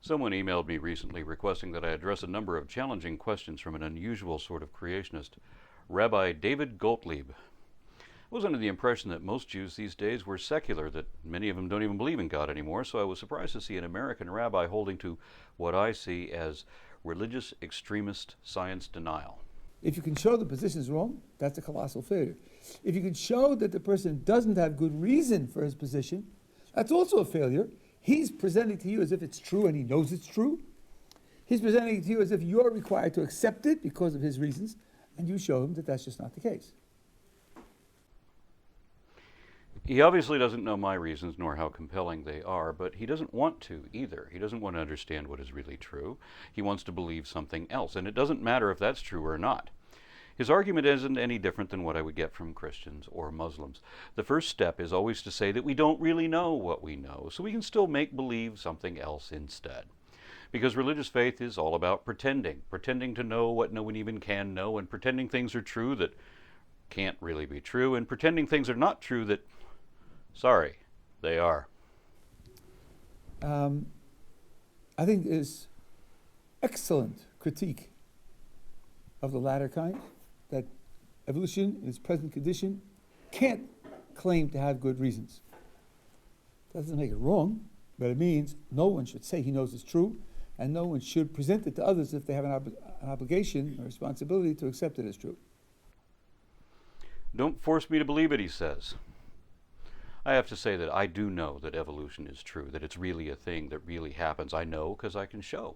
Someone emailed me recently requesting that I address a number of challenging questions from an unusual sort of creationist, Rabbi Dovid Gottlieb. I was under the impression that most Jews these days were secular, that many of them don't even believe in God anymore, so I was surprised to see an American rabbi holding to what I see as religious extremist science denial. If you can show the position is wrong, that's a colossal failure. If you can show that the person doesn't have good reason for his position, that's also a failure. He's presenting to you as if it's true and he knows it's true. He's presenting it to you as if you're required to accept it because of his reasons, and you show him that that's just not the case. He obviously doesn't know my reasons nor how compelling they are, but he doesn't want to either. He doesn't want to understand what is really true. He wants to believe something else, and it doesn't matter if that's true or not. His argument isn't any different than what I would get from Christians or Muslims. The first step is always to say that we don't really know what we know, so we can still make believe something else instead. Because religious faith is all about pretending to know what no one even can know, and pretending things are true that can't really be true, and pretending things are not true that, sorry, they are. I think there's excellent critique of the latter kind, that evolution in its present condition can't claim to have good reasons. That doesn't make it wrong, but it means no one should say he knows it's true, and no one should present it to others if they have an obligation or responsibility to accept it as true. Don't force me to believe it, he says. I have to say that I do know that evolution is true, that it's really a thing that really happens. I know because I can show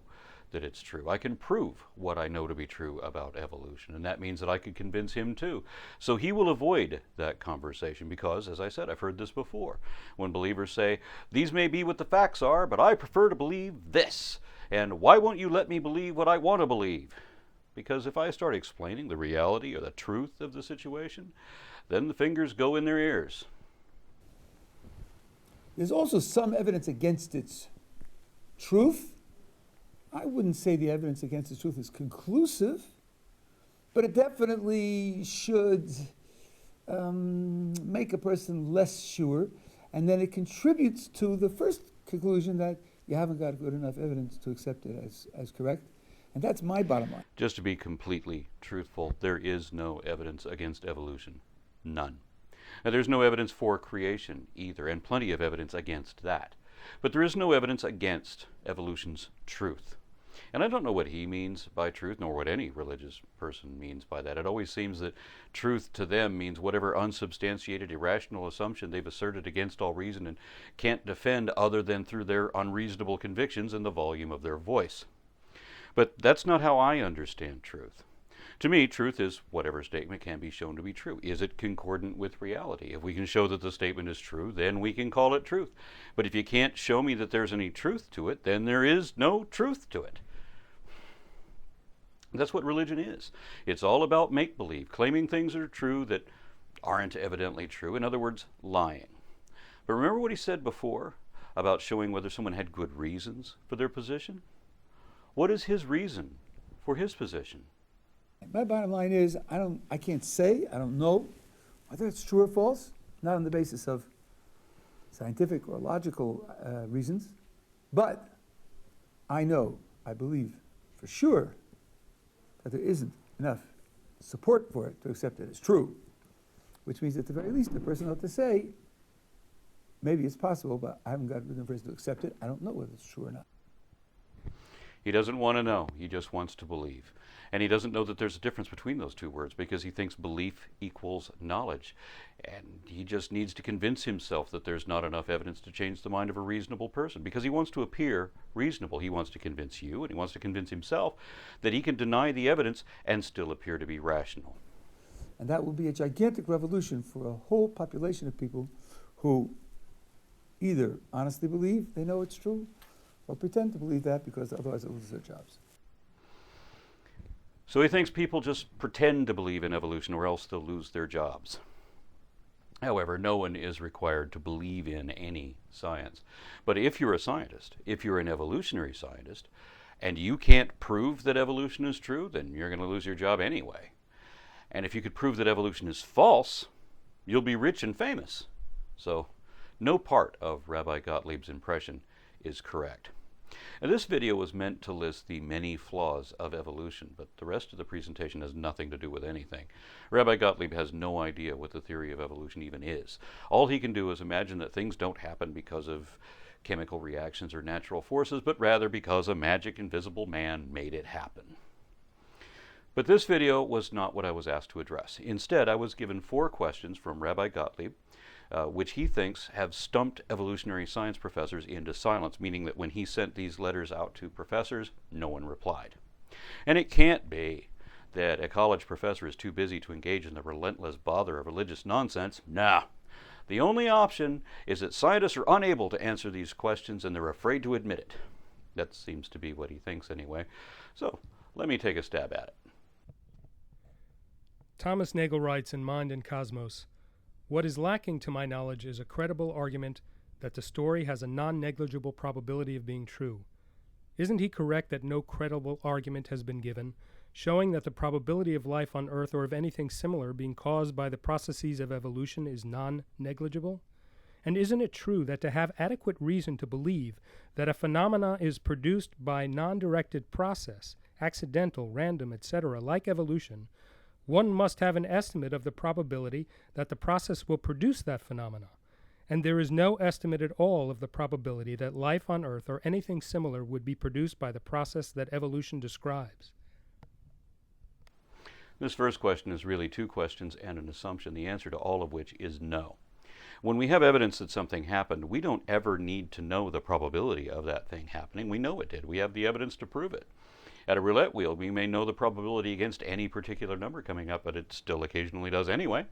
that it's true. I can prove what I know to be true about evolution, and that means that I could convince him too. So he will avoid that conversation because, as I said, I've heard this before. When believers say, these may be what the facts are, but I prefer to believe this, and why won't you let me believe what I want to believe? Because if I start explaining the reality or the truth of the situation, then the fingers go in their ears. There's also some evidence against its truth. I wouldn't say the evidence against its truth is conclusive, but it definitely should make a person less sure, and then it contributes to the first conclusion that you haven't got good enough evidence to accept it as correct. And that's my bottom line. Just to be completely truthful, there is no evidence against evolution. None. Now, there's no evidence for creation either, and plenty of evidence against that. But there is no evidence against evolution's truth. And I don't know what he means by truth, nor what any religious person means by that. It always seems that truth to them means whatever unsubstantiated, irrational assumption they've asserted against all reason and can't defend other than through their unreasonable convictions and the volume of their voice. But that's not how I understand truth. To me, truth is whatever statement can be shown to be true. Is it concordant with reality? If we can show that the statement is true, then we can call it truth. But if you can't show me that there's any truth to it, then there is no truth to it. That's what religion is. It's all about make-believe, claiming things are true that aren't evidently true. In other words, lying. But remember what he said before about showing whether someone had good reasons for their position? What is his reason for his position? My bottom line is, I can't say, I don't know whether it's true or false, not on the basis of scientific or logical reasons, but I believe for sure that there isn't enough support for it to accept it as true, which means at the very least the person ought to say, maybe it's possible, but I haven't got enough reason to accept it. I don't know whether it's true or not. He doesn't want to know. He just wants to believe. And he doesn't know that there's a difference between those two words because he thinks belief equals knowledge. And he just needs to convince himself that there's not enough evidence to change the mind of a reasonable person because he wants to appear reasonable. He wants to convince you and he wants to convince himself that he can deny the evidence and still appear to be rational. And that will be a gigantic revolution for a whole population of people who either honestly believe they know it's true or pretend to believe that because otherwise they'll lose their jobs. So he thinks people just pretend to believe in evolution or else they'll lose their jobs. However, no one is required to believe in any science. But if you're a scientist, if you're an evolutionary scientist, and you can't prove that evolution is true, then you're going to lose your job anyway. And if you could prove that evolution is false, you'll be rich and famous. So no part of Rabbi Gottlieb's impression is correct. Now, this video was meant to list the many flaws of evolution, but the rest of the presentation has nothing to do with anything. Rabbi Gottlieb has no idea what the theory of evolution even is. All he can do is imagine that things don't happen because of chemical reactions or natural forces, but rather because a magic invisible man made it happen. But this video was not what I was asked to address. Instead, I was given 4 questions from Rabbi Gottlieb, which he thinks have stumped evolutionary science professors into silence, meaning that when he sent these letters out to professors, no one replied. And it can't be that a college professor is too busy to engage in the relentless bother of religious nonsense. Nah. The only option is that scientists are unable to answer these questions and they're afraid to admit it. That seems to be what he thinks anyway. So let me take a stab at it. Thomas Nagel writes in Mind and Cosmos, "What is lacking to my knowledge is a credible argument that the story has a non-negligible probability of being true. Isn't he correct that no credible argument has been given, showing that the probability of life on Earth or of anything similar being caused by the processes of evolution is non-negligible? And isn't it true that to have adequate reason to believe that a phenomena is produced by non-directed process, accidental, random, etc., like evolution, one must have an estimate of the probability that the process will produce that phenomena, and there is no estimate at all of the probability that life on Earth or anything similar would be produced by the process that evolution describes?" This first question is really 2 questions and an assumption, the answer to all of which is no. When we have evidence that something happened, we don't ever need to know the probability of that thing happening. We know it did. We have the evidence to prove it. At a roulette wheel, we may know the probability against any particular number coming up, but it still occasionally does anyway.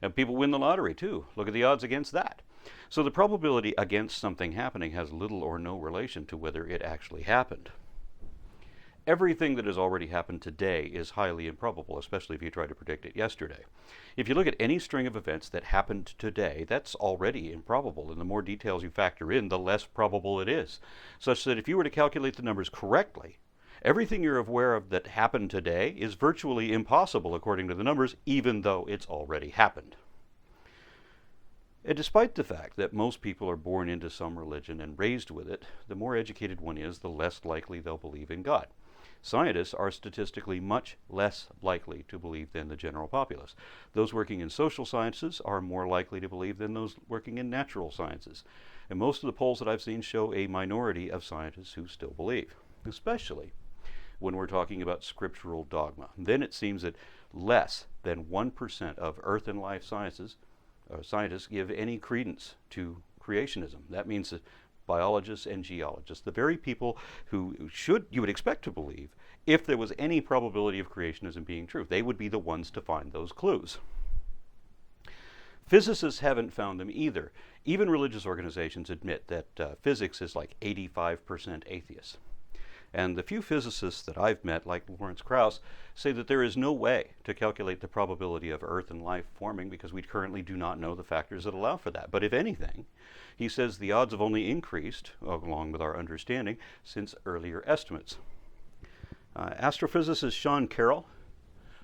And people win the lottery, too. Look at the odds against that. So the probability against something happening has little or no relation to whether it actually happened. Everything that has already happened today is highly improbable, especially if you try to predict it yesterday. If you look at any string of events that happened today, that's already improbable, and the more details you factor in, the less probable it is. Such that if you were to calculate the numbers correctly, everything you're aware of that happened today is virtually impossible according to the numbers, even though it's already happened. And despite the fact that most people are born into some religion and raised with it, the more educated one is, the less likely they'll believe in God. Scientists are statistically much less likely to believe than the general populace. Those working in social sciences are more likely to believe than those working in natural sciences. And most of the polls that I've seen show a minority of scientists who still believe, especially when we're talking about scriptural dogma. Then it seems that less than 1% of earth and life scientists give any credence to creationism. That means that biologists and geologists, the very people who you would expect to believe if there was any probability of creationism being true, they would be the ones to find those clues. Physicists haven't found them either. Even religious organizations admit that physics is like 85% atheist. And the few physicists that I've met, like Lawrence Krauss, say that there is no way to calculate the probability of Earth and life forming because we currently do not know the factors that allow for that. But if anything, he says the odds have only increased, along with our understanding, since earlier estimates. Astrophysicist Sean Carroll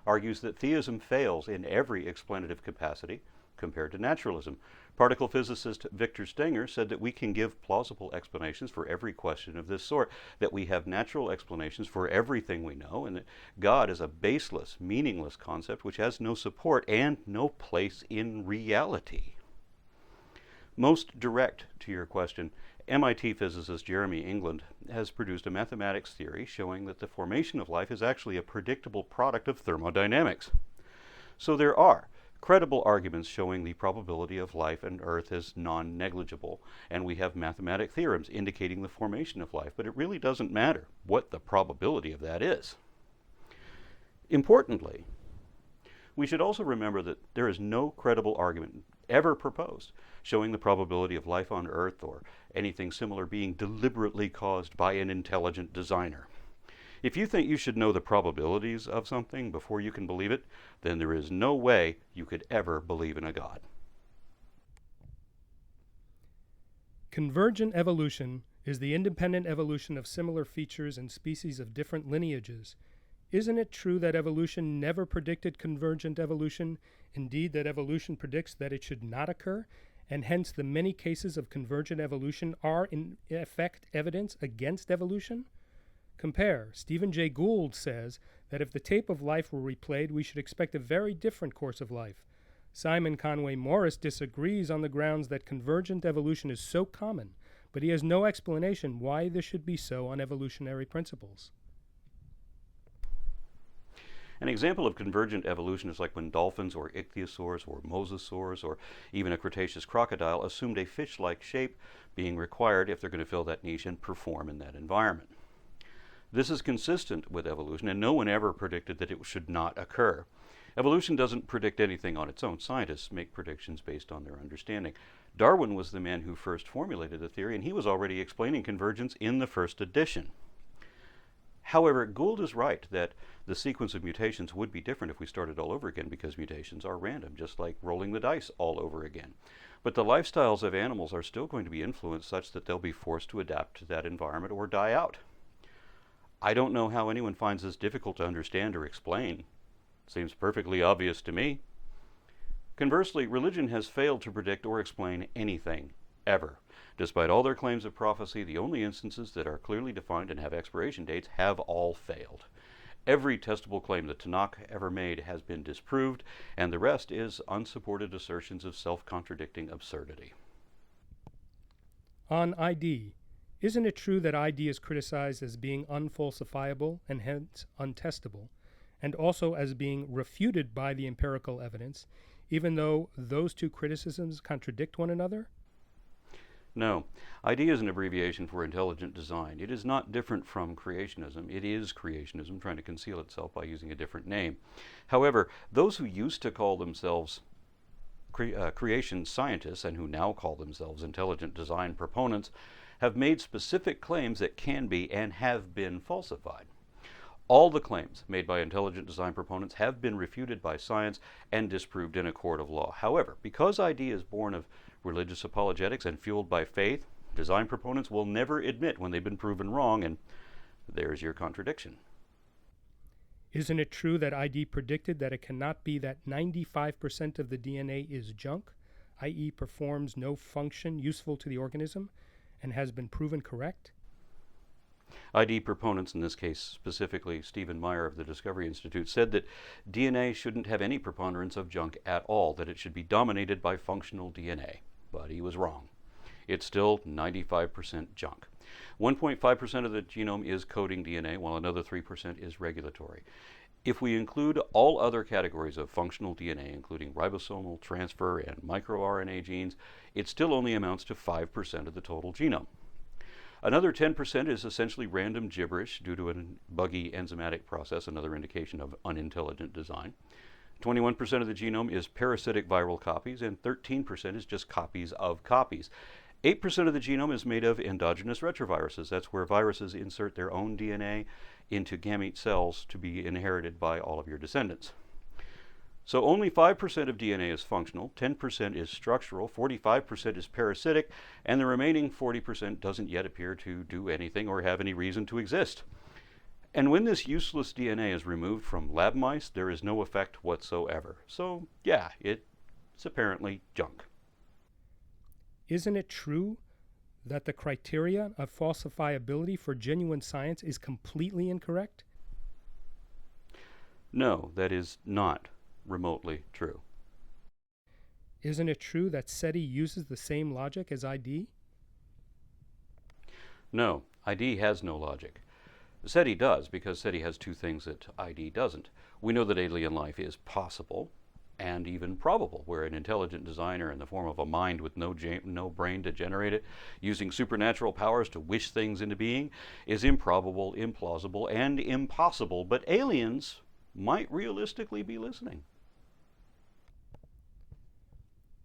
argues that theism fails in every explanative capacity compared to naturalism. Particle physicist Victor Stenger said that we can give plausible explanations for every question of this sort, that we have natural explanations for everything we know, and that God is a baseless, meaningless concept which has no support and no place in reality. Most direct to your question, MIT physicist Jeremy England has produced a mathematics theory showing that the formation of life is actually a predictable product of thermodynamics. So there are credible arguments showing the probability of life on Earth is non-negligible, and we have mathematic theorems indicating the formation of life, but it really doesn't matter what the probability of that is. Importantly, we should also remember that there is no credible argument ever proposed showing the probability of life on Earth or anything similar being deliberately caused by an intelligent designer. If you think you should know the probabilities of something before you can believe it, then there is no way you could ever believe in a God. Convergent evolution is the independent evolution of similar features and species of different lineages. Isn't it true that evolution never predicted convergent evolution? Indeed, that evolution predicts that it should not occur? and hence the many cases of convergent evolution are in effect evidence against evolution? Compare. Stephen Jay Gould says that if the tape of life were replayed, we should expect a very different course of life. Simon Conway Morris disagrees on the grounds that convergent evolution is so common, but he has no explanation why this should be so on evolutionary principles. An example of convergent evolution is like when dolphins or ichthyosaurs or mosasaurs or even a Cretaceous crocodile assumed a fish-like shape being required if they're going to fill that niche and perform in that environment. This is consistent with evolution, and no one ever predicted that it should not occur. Evolution doesn't predict anything on its own. Scientists make predictions based on their understanding. Darwin was the man who first formulated the theory, and he was already explaining convergence in the first edition. However, Gould is right that the sequence of mutations would be different if we started all over again, because mutations are random, just like rolling the dice all over again. But the lifestyles of animals are still going to be influenced such that they'll be forced to adapt to that environment or die out. I don't know how anyone finds this difficult to understand or explain. Seems perfectly obvious to me. Conversely, religion has failed to predict or explain anything, ever. Despite all their claims of prophecy, the only instances that are clearly defined and have expiration dates have all failed. Every testable claim that Tanakh ever made has been disproved, and the rest is unsupported assertions of self-contradicting absurdity. On ID, isn't it true that ID is criticized as being unfalsifiable and hence untestable, and also as being refuted by the empirical evidence, even though those two criticisms contradict one another? No. ID is an abbreviation for intelligent design. It is not different from creationism. It is creationism trying to conceal itself by using a different name. However, those who used to call themselves creation scientists and who now call themselves intelligent design proponents have made specific claims that can be and have been falsified. All the claims made by intelligent design proponents have been refuted by science and disproved in a court of law. However, because ID is born of religious apologetics and fueled by faith, design proponents will never admit when they've been proven wrong, and there's your contradiction. Isn't it true that ID predicted that it cannot be that 95% of the DNA is junk, i.e. performs no function useful to the organism, and has been proven correct? ID proponents, in this case specifically Stephen Meyer of the Discovery Institute, said that DNA shouldn't have any preponderance of junk at all, that it should be dominated by functional DNA. But he was wrong. It's still 95% junk. 1.5% of the genome is coding DNA, while another 3% is regulatory. If we include all other categories of functional DNA, including ribosomal, transfer, and microRNA genes, it still only amounts to 5% of the total genome. Another 10% is essentially random gibberish due to a buggy enzymatic process, another indication of unintelligent design. 21% of the genome is parasitic viral copies, and 13% is just copies of copies. 8% of the genome is made of endogenous retroviruses. That's where viruses insert their own DNA into gamete cells to be inherited by all of your descendants. So only 5% of DNA is functional, 10% is structural, 45% is parasitic, and the remaining 40% doesn't yet appear to do anything or have any reason to exist. And when this useless DNA is removed from lab mice, there is no effect whatsoever. So yeah, it's apparently junk. Isn't it true that the criteria of falsifiability for genuine science is completely incorrect? No, that is not remotely true. Isn't it true that SETI uses the same logic as ID? No, ID has no logic. SETI does, because SETI has two things that ID doesn't. We know that alien life is possible and even probable, where an intelligent designer in the form of a mind with no brain to generate it, using supernatural powers to wish things into being, is improbable, implausible, and impossible. But aliens might realistically be listening.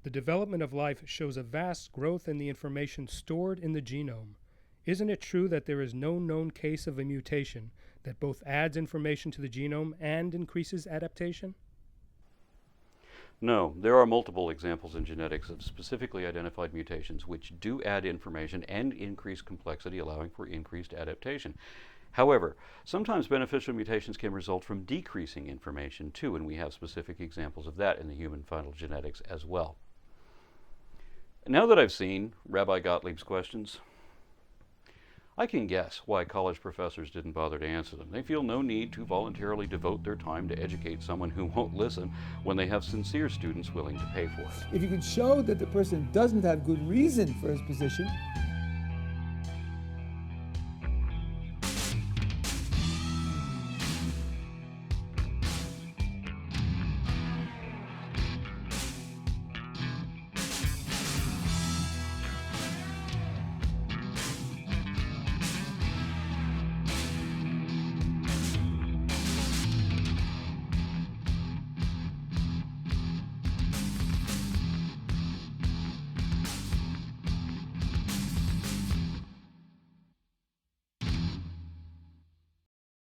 The development of life shows a vast growth in the information stored in the genome. Isn't it true that there is no known case of a mutation that both adds information to the genome and increases adaptation? No, there are multiple examples in genetics of specifically identified mutations which do add information and increase complexity, allowing for increased adaptation. However, sometimes beneficial mutations can result from decreasing information too, and we have specific examples of that in the human phylogenetics as well. Now that I've seen Rabbi Gottlieb's questions, I can guess why college professors didn't bother to answer them. They feel no need to voluntarily devote their time to educate someone who won't listen when they have sincere students willing to pay for it. If you can show that the person doesn't have good reason for his position,